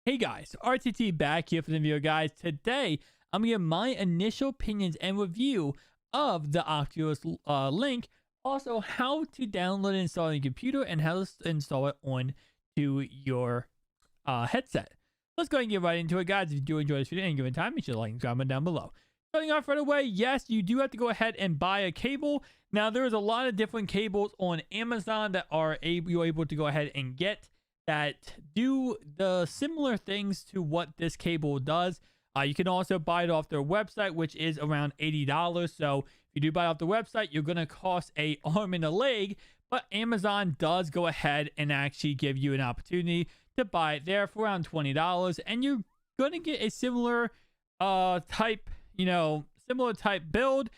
Hey guys, RTT back here for the video, guys. Today, I'm going to give my initial opinions and review of the Oculus Link. Also, how to download and install on your computer and how to install it on to your headset. Let's go ahead and get right into it, guys. If you do enjoy this video and given time, make sure to like and comment down below. Starting off right away, yes, you do have to go ahead and buy a cable. Now, there's a lot of different cables on Amazon that you're able to go ahead and get that do the similar things to what this cable does. You can also buy it off their website, which is around $80. So if you do buy it off the website, you're going to cost an arm and a leg. But Amazon does go ahead and actually give you an opportunity to buy it there for around $20. And you're going to get a similar type build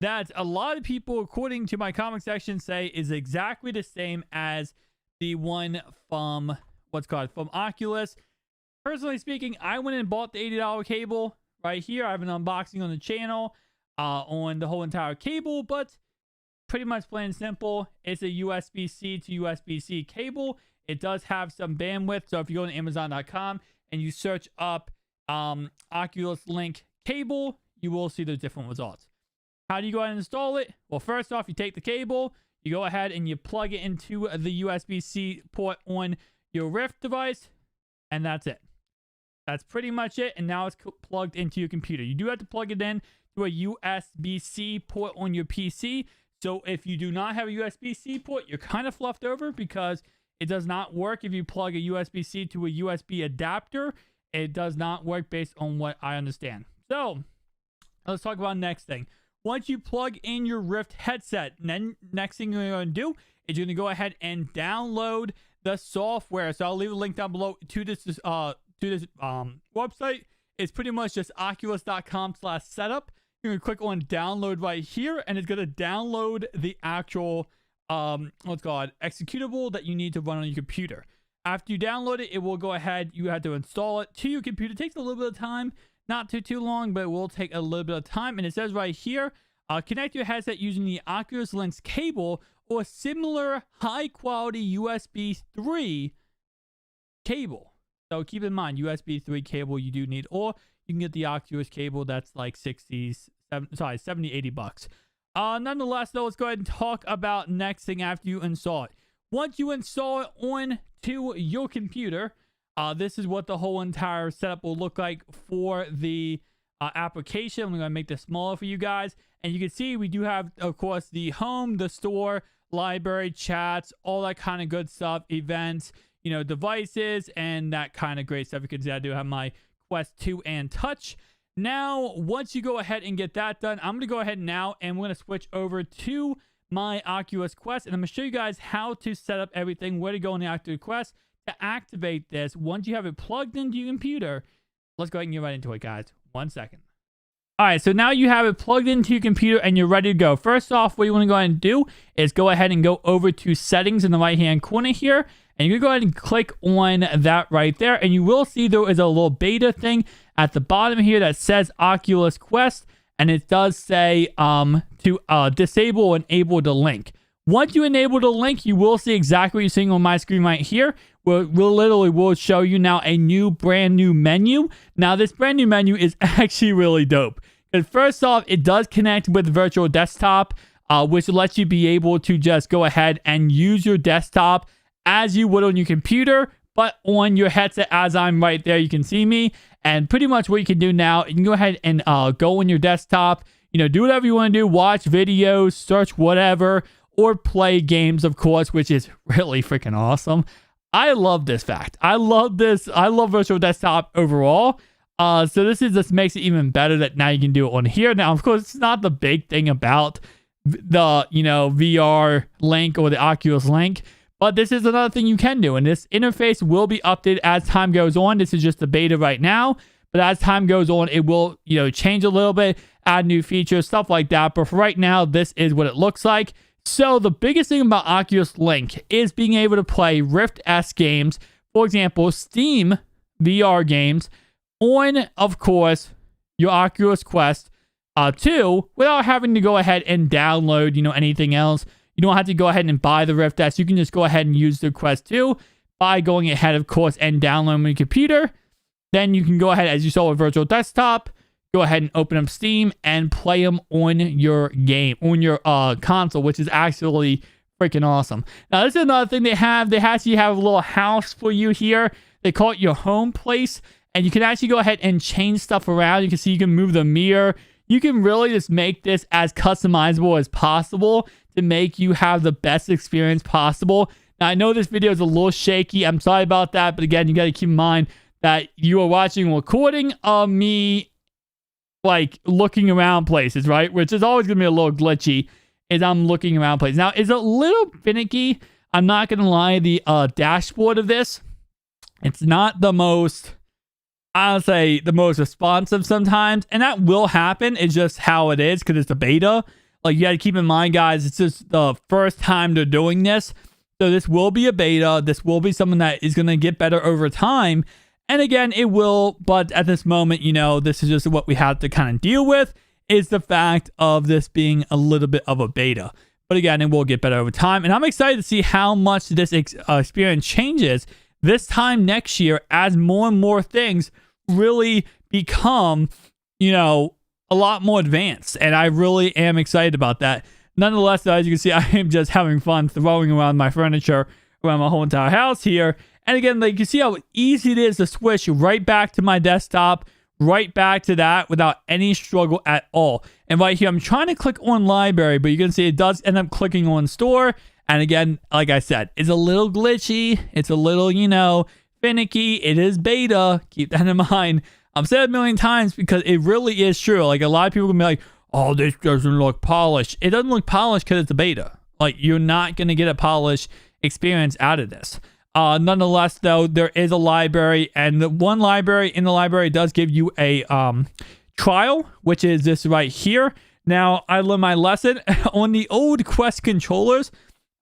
that a lot of people, according to my comment section, say is exactly the same as the one from from Oculus. Personally speaking, I went and bought the $80 cable right here. I have an unboxing on the channel on the whole entire cable, but pretty much plain and simple, it's a USB-C to USB-C cable. It does have some bandwidth, so if you go to Amazon.com and you search up Oculus Link cable, you will see the different results. How do you go ahead and install it? Well, first off, you take the cable, you go ahead and you plug it into the USB-C port on your Rift device, and that's it. That's pretty much it, and now it's plugged into your computer. You do have to plug it in to a USB-C port on your PC. So if you do not have a USB-C port, you're kind of fluffed over because it does not work if you plug a USB-C to a USB adapter. It does not work based on what I understand. So let's talk about next thing. Once you plug in your Rift headset, then next thing you're going to do is you're going to go ahead and download the software. So I'll leave a link down below to this website. It's pretty much just oculus.com/setup. You're going to click on download right here, and it's going to download the actual executable that you need to run on your computer. After you download it, it will go ahead. You have to install it to your computer. It takes a little bit of time. Not too long, but it will take a little bit of time. And it says right here, connect your headset using the Oculus Link's cable or similar high quality USB 3 cable. So keep in mind, USB 3 cable you do need, or you can get the Oculus cable that's like 70, 80 bucks. Nonetheless, though, let's go ahead and talk about next thing after you install it. Once you install it onto your computer, this is what the whole entire setup will look like for the application. I'm going to make this smaller for you guys. And you can see we do have, of course, the home, the store, library, chats, all that kind of good stuff, events, devices, and that kind of great stuff. You can see I do have my Quest 2 and Touch. Now, once you go ahead and get that done, I'm going to go ahead now and we're going to switch over to my Oculus Quest. And I'm going to show you guys how to set up everything, where to go in the Oculus Quest to activate this. Once you have it plugged into your computer, let's go ahead and get right into it, guys. 1 second. All right, so now you have it plugged into your computer and you're ready to go. First off, what you want to go ahead and do is go ahead and go over to settings in the right hand corner here, and you can go ahead and click on that right there, and you will see there is a little beta thing at the bottom here that says Oculus Quest, and it does say to disable and enable the link. Once you enable the link, you will see exactly what you're seeing on my screen right here. We'll show you now a brand new menu. Now, this brand new menu is actually really dope. Because first off, it does connect with virtual desktop, which lets you be able to just go ahead and use your desktop as you would on your computer, but on your headset. As I'm right there, you can see me. And pretty much what you can do now, you can go ahead and go on your desktop, do whatever you want to do, watch videos, search whatever, or play games, of course, which is really freaking awesome. I love this fact. I love this. I love virtual desktop overall. So this makes it even better that now you can do it on here. Now, of course, it's not the big thing about the, VR link or the Oculus link, but this is another thing you can do. And this interface will be updated as time goes on. This is just the beta right now, but as time goes on, it will, change a little bit, add new features, stuff like that. But for right now, this is what it looks like. So the biggest thing about Oculus Link is being able to play Rift-esque games, for example, Steam VR games, on, of course, your Oculus Quest 2, without having to go ahead and download, anything else. You don't have to go ahead and buy the Rift S. You can just go ahead and use the Quest 2 by going ahead, of course, and downloading on your computer. then you can go ahead, as you saw with virtual desktop, go ahead and open up Steam and play them on your console, which is actually freaking awesome. Now, this is another thing they have. They actually have a little house for you here. They call it your home place, and you can actually go ahead and change stuff around. You can see you can move the mirror. You can really just make this as customizable as possible to make you have the best experience possible. Now, I know this video is a little shaky. I'm sorry about that, but again, you got to keep in mind that you are watching a recording of me like looking around places, right? Which is always going to be a little glitchy as I'm looking around places. Now, it's a little finicky. I'm not going to lie. The dashboard of this, it's not the most, I'll say, the most responsive sometimes. And that will happen. It's just how it is because it's a beta. Like, you got to keep in mind, guys, it's just the first time they're doing this. So this will be a beta. This will be something that is going to get better over time. And again, it will, but at this moment, you know, this is just what we have to kind of deal with, is the fact of this being a little bit of a beta. But again, it will get better over time. And I'm excited to see how much this experience changes this time next year as more and more things really become, you know, a lot more advanced. And I really am excited about that. Nonetheless, though, as you can see, I am just having fun throwing around my furniture around my whole entire house here. And again, like, you see how easy it is to switch right back to my desktop, right back to that without any struggle at all. And right here, I'm trying to click on library, but you can see it does end up clicking on store. And again, like I said, it's a little glitchy. It's a little, you know, finicky. It is beta. Keep that in mind. I've said it a million times because it really is true. Like, a lot of people can be like, oh, this doesn't look polished. It doesn't look polished because it's a beta. Like, you're not going to get a polished experience out of this. Nonetheless, though, there is a library, and the one library in the library does give you a trial, which is this right here. Now, I learned my lesson on the old Quest controllers.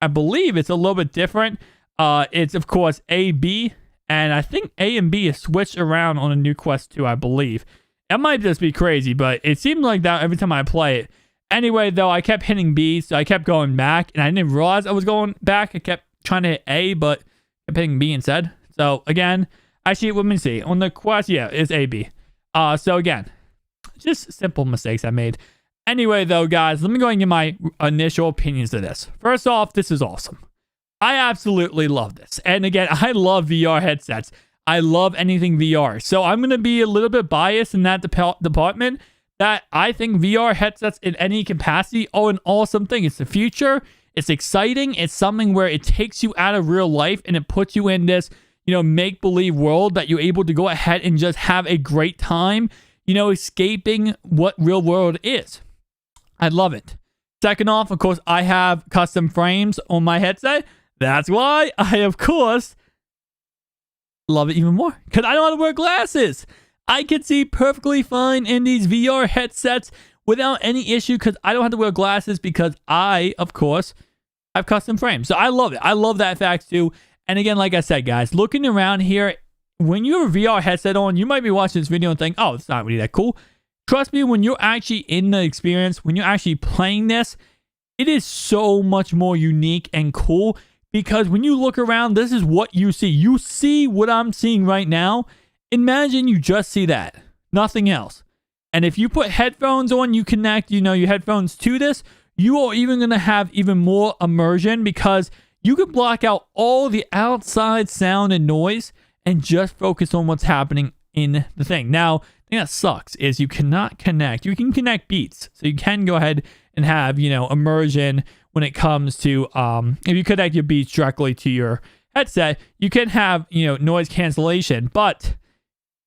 I believe it's a little bit different. It's, of course, A, B, and I think A and B is switched around on a new Quest 2, I believe. It might just be crazy, but it seemed like that every time I play it. Anyway, though, I kept hitting B, so I kept going back, and I didn't realize I was going back. I kept trying to hit A, but kept hitting B instead. So, again, actually, let me see. On the Quest, yeah, it's A, B. So, again, just simple mistakes I made. Anyway, though, guys, let me go and get my initial opinions of this. First off, this is awesome. I absolutely love this. And again, I love VR headsets. I love anything VR. So I'm going to be a little bit biased in that department, that I think VR headsets in any capacity are an awesome thing. It's the future. It's exciting. It's something where it takes you out of real life and it puts you in this, you know, make-believe world that you're able to go ahead and just have a great time, you know, escaping what real world is. I love it. Second off, of course, I have custom frames on my headset. That's why I, of course, love it even more, because I don't have to wear glasses. I can see perfectly fine in these VR headsets without any issue, because I don't have to wear glasses, because I, of course, have custom frames. So I love it. I love that fact too. And again, like I said, guys, looking around here, when you have a VR headset on, you might be watching this video and think, oh, it's not really that cool. Trust me, when you're actually in the experience, when you're actually playing this, it is so much more unique and cool, because when you look around, this is what you see. You see what I'm seeing right now. Imagine you just see that. Nothing else. And if you put headphones on, you connect, you know, your headphones to this, you are even going to have even more immersion, because you can block out all the outside sound and noise and just focus on what's happening in the thing. Now, the thing that sucks is you cannot connect. You can connect beats. So you can go ahead and have, you know, immersion when it comes to, if you connect your beats directly to your headset, you can have, you know, noise cancellation. But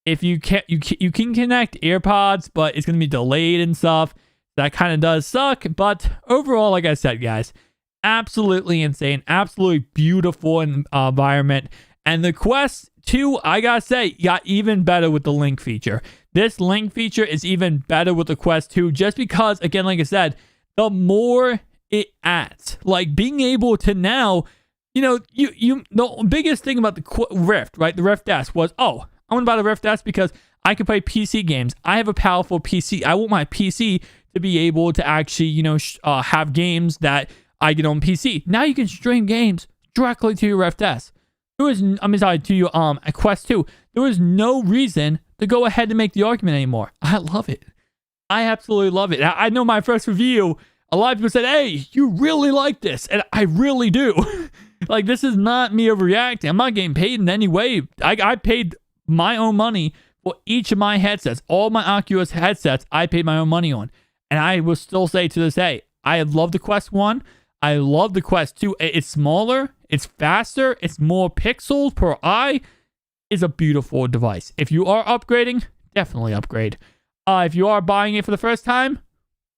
if you can't, you can connect AirPods, but it's going to be delayed and stuff. That kind of does suck. But overall, like I said, guys, absolutely insane, absolutely beautiful environment. And the Quest 2, I gotta say, got even better with the link feature. This link feature is even better with the Quest 2, just because, again, like I said, the more it adds, like being able to now, you know, the biggest thing about the Rift, right? The Rift S was, oh, I want to buy the Rift S because I can play PC games. I have a powerful PC. I want my PC to be able to actually, you know, have games that I get on PC. Now you can stream games directly to your Rift S. to you, Quest 2. There was no reason to go ahead and make the argument anymore. I love it. I absolutely love it. I know my first review, a lot of people said, hey, you really like this. And I really do. Like, this is not me overreacting. I'm not getting paid in any way. I paid my own money for each of my headsets. All my Oculus headsets, I paid my own money on. And I will still say to this day, I love the Quest 1. I love the Quest 2. It's smaller. It's faster. It's more pixels per eye. It's a beautiful device. If you are upgrading, definitely upgrade. If you are buying it for the first time,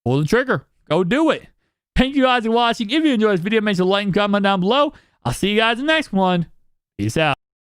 pull the trigger. Go do it. Thank you guys for watching. If you enjoyed this video, make sure to like and comment down below. I'll see you guys in the next one. Peace out.